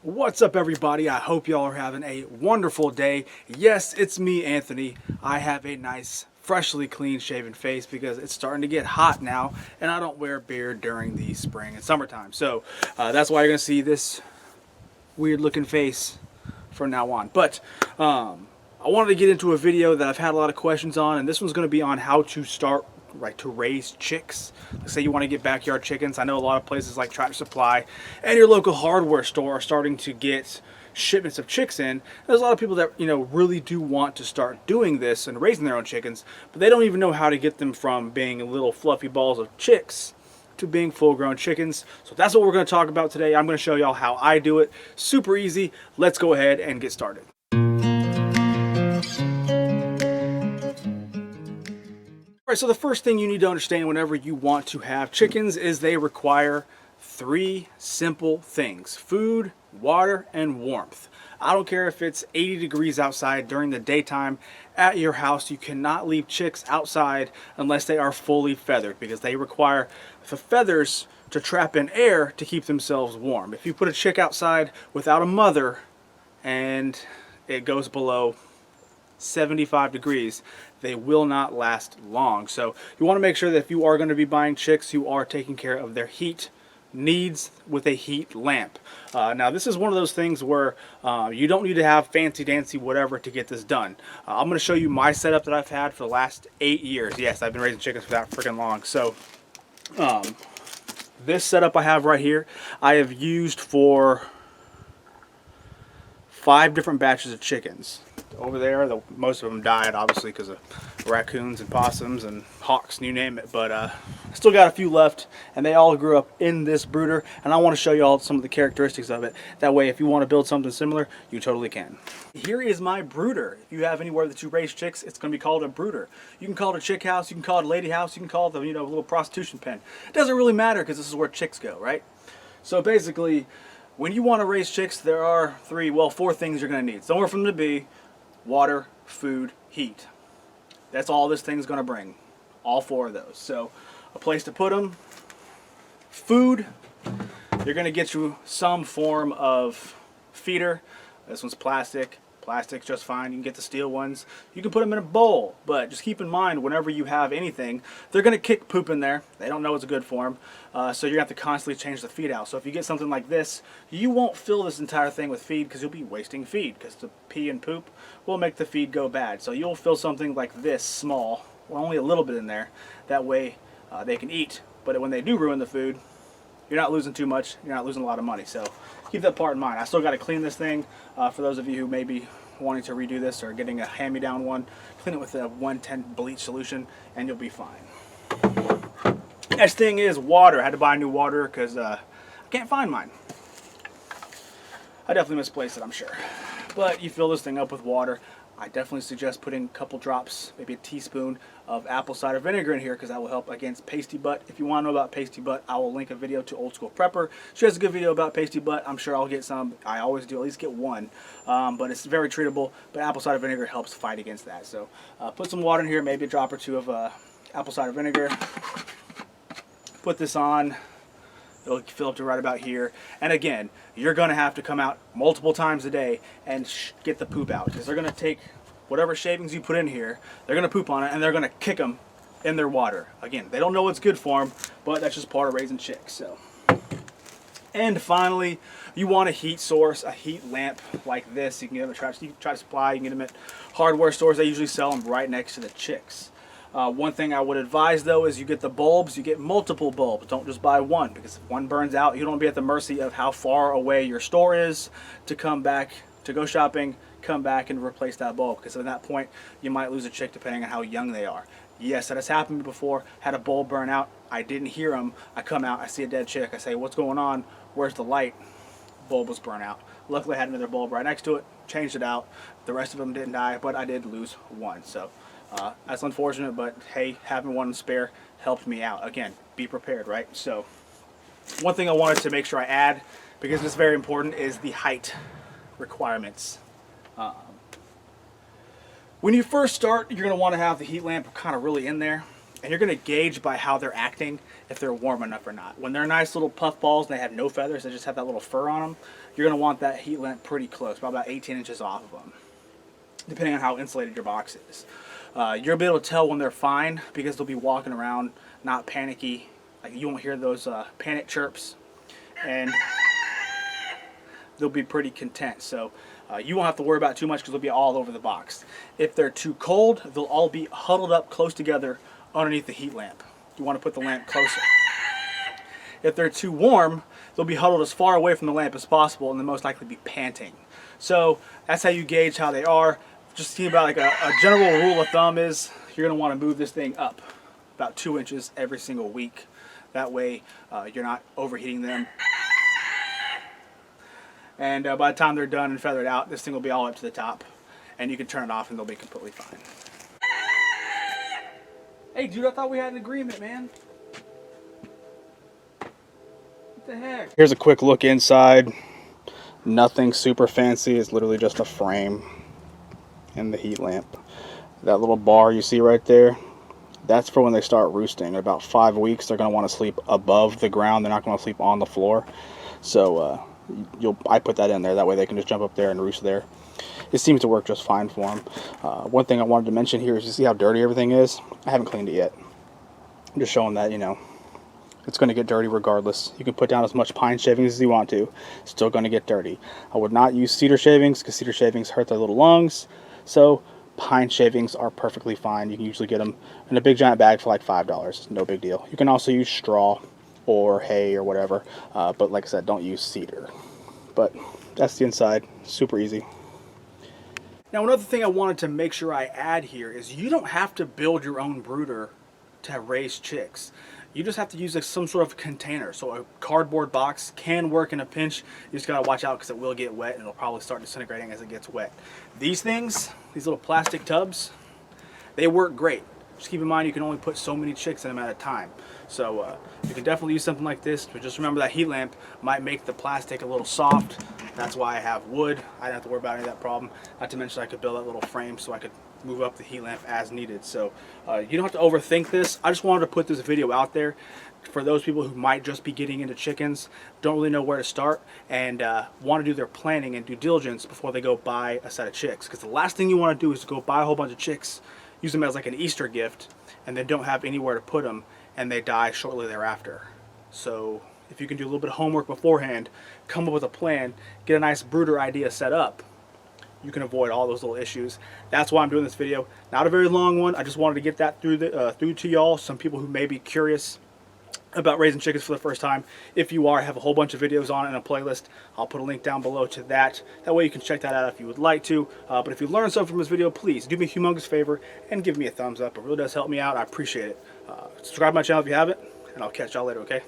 What's up, everybody? I hope y'all are having a wonderful day. Yes, it's me, Anthony. I have a nice, freshly clean shaven face because it's starting to get hot now, and I don't wear a beard during the spring and summertime. So that's why you're going to see this weird looking face from now on. But I wanted to get into a video that I've had a lot of questions on, and this one's going to be on how to start to raise chicks. Let's say you want to get backyard chickens. I know a lot of places like Tractor Supply and your local hardware store are starting to get shipments of chicks in. There's a lot of people that really do want to start doing this and raising their own chickens, but they don't even know how to get them from being little fluffy balls of chicks to being full-grown chickens. So that's what we're going to talk about today. I'm going to show y'all how I do it. Super easy. Let's go ahead and get started. Alright, so the first thing you need to understand whenever you want to have chickens is they require three simple things: food, water, and warmth. I don't care if it's 80 degrees outside during the daytime at your house. You cannot leave chicks outside unless they are fully feathered, because they require the feathers to trap in air to keep themselves warm. If you put a chick outside without a mother and it goes below 75 degrees, they will not last long. So you want to make sure that if you are going to be buying chicks, you are taking care of their heat needs with a heat lamp. Now this is one of those things where you don't need to have fancy dancy whatever to get this done. I'm going to show you my setup that I've had for the last 8 years. Yes, I've been raising chickens for that freaking long. So this setup I have right here, I have used for 5 different batches of chickens. Over there, most of them died, obviously, because of raccoons and possums and hawks, you name it. But I still got a few left, and they all grew up in this brooder. And I want to show you all some of the characteristics of it. That way, if you want to build something similar, you totally can. Here is my brooder. If you have anywhere that you raise chicks, it's going to be called a brooder. You can call it a chick house, you can call it a lady house, you can call it the little prostitution pen. It doesn't really matter, because this is where chicks go, right? So basically, when you want to raise chicks, there are 4 things you're going to need. Somewhere for them to be: water, food, heat. That's all this thing's going to bring. All 4 of those. So a place to put them. Food. You're going to get you some form of feeder. This one's plastic. Plastic's just fine. You can get the steel ones. You can put them in a bowl, but just keep in mind, whenever you have anything, they're going to kick poop in there. They don't know it's good for them, so you're going to have to constantly change the feed out. So if you get something like this, you won't fill this entire thing with feed, because you'll be wasting feed, because the pee and poop will make the feed go bad. So you'll fill something like this small, only a little bit in there. That way they can eat, but when they do ruin the food, you're not losing too much. You're not losing a lot of money. So keep that part in mind. I still got to clean this thing. For those of you who may be wanting to redo this or getting a hand-me-down one, clean it with a 110 bleach solution and you'll be fine. Next thing is water. I had to buy new water because I can't find mine. I definitely misplaced it, I'm sure. But you fill this thing up with water. I definitely suggest putting a couple drops, maybe a teaspoon of apple cider vinegar in here, because that will help against pasty butt. If you want to know about pasty butt, I will link a video to Old School Prepper. She has a good video about pasty butt. I'm sure I'll get some. I always do, at least get one. But it's very treatable. But apple cider vinegar helps fight against that. So put some water in here, maybe a drop or 2 of apple cider vinegar. Put this on. It'll fill up to right about here. And again, you're going to have to come out multiple times a day and get the poop out, because they're going to take whatever shavings you put in here, they're going to poop on it, and they're going to kick them in their water. Again, they don't know what's good for them, but that's just part of raising chicks. So, and finally, you want a heat source, a heat lamp like this. You can get them at Tractor Supply, you can get them at hardware stores. They usually sell them right next to the chicks. One thing I would advise, though, is you get the bulbs. You get multiple bulbs. Don't just buy one, because if one burns out, you don't be at the mercy of how far away your store is to come back, to go shopping, come back and replace that bulb, because at that point you might lose a chick depending on how young they are. Yes, that has happened to me before. Had a bulb burn out. I didn't hear them. I come out, I see a dead chick. I say, "What's going on? Where's the light?" Bulb was burnt out. Luckily I had another bulb right next to it, changed it out. The rest of them didn't die, but I did lose one. So that's unfortunate, but hey, having one spare helped me out. Again, be prepared, right? So one thing I wanted to make sure I add, because it's very important, is the height requirements. When you first start, you're going to want to have the heat lamp kind of really in there. and you're going to gauge by how they're acting if they're warm enough or not. When they're nice little puff balls and they have no feathers, they just have that little fur on them, you're going to want that heat lamp pretty close, about 18 inches off of them, depending on how insulated your box is. You'll be able to tell when they're fine because they'll be walking around not panicky. Like, you won't hear those panic chirps, and they'll be pretty content. So you won't have to worry about it too much because they'll be all over the box. If they're too cold, they'll all be huddled up close together underneath the heat lamp. You want to put the lamp closer. If they're too warm, they'll be huddled as far away from the lamp as possible and they'll most likely be panting. So that's how you gauge how they are. Just think about like a general rule of thumb is you're going to want to move this thing up about 2 inches every single week. That way you're not overheating them. And by the time they're done and feathered out, this thing will be all up to the top. And you can turn it off and they'll be completely fine. Hey dude, I thought we had an agreement, man. What the heck? Here's a quick look inside. Nothing super fancy. It's literally just a frame and the heat lamp. That little bar you see right there, that's for when they start roosting. In about 5 weeks, they're going to want to sleep above the ground. They're not going to sleep on the floor. So I put that in there. That way they can just jump up there and roost there. It seems to work just fine for them. One thing I wanted to mention here is you see how dirty everything is? I haven't cleaned it yet. I'm just showing that, you know, it's going to get dirty regardless. You can put down as much pine shavings as you want to. It's still going to get dirty. I would not use cedar shavings because cedar shavings hurt their little lungs. So pine shavings are perfectly fine. You can usually get them in a big giant bag for like $5. It's no big deal. You can also use straw or hay or whatever. But like I said, don't use cedar. But that's the inside. Super easy. Now another thing I wanted to make sure I add here is you don't have to build your own brooder to raise chicks. You just have to use some sort of container. So a cardboard box can work in a pinch. You just gotta watch out because it will get wet and it'll probably start disintegrating as it gets wet. These things, these little plastic tubs, they work great. Just keep in mind you can only put so many chicks in them at a time. So you can definitely use something like this, but just remember that heat lamp might make the plastic a little soft. That's why I have wood. I don't have to worry about any of that problem. Not to mention I could build that little frame so I could move up the heat lamp as needed. So you don't have to overthink this. I just wanted to put this video out there for those people who might just be getting into chickens, don't really know where to start, and want to do their planning and due diligence before they go buy a set of chicks. Because the last thing you want to do is to go buy a whole bunch of chicks, use them as like an Easter gift, and then don't have anywhere to put them, and they die shortly thereafter. So if you can do a little bit of homework beforehand, come up with a plan, get a nice brooder idea set up, you can avoid all those little issues. That's why I'm doing this video. Not a very long one. I just wanted to get that through to y'all. Some people who may be curious about raising chickens for the first time. If you are, I have a whole bunch of videos on it in a playlist. I'll put a link down below to that. That way you can check that out if you would like to. But if you learned something from this video, please do me a humongous favor and give me a thumbs up. It really does help me out. I appreciate it. Subscribe to my channel if you haven't, and I'll catch y'all later, okay?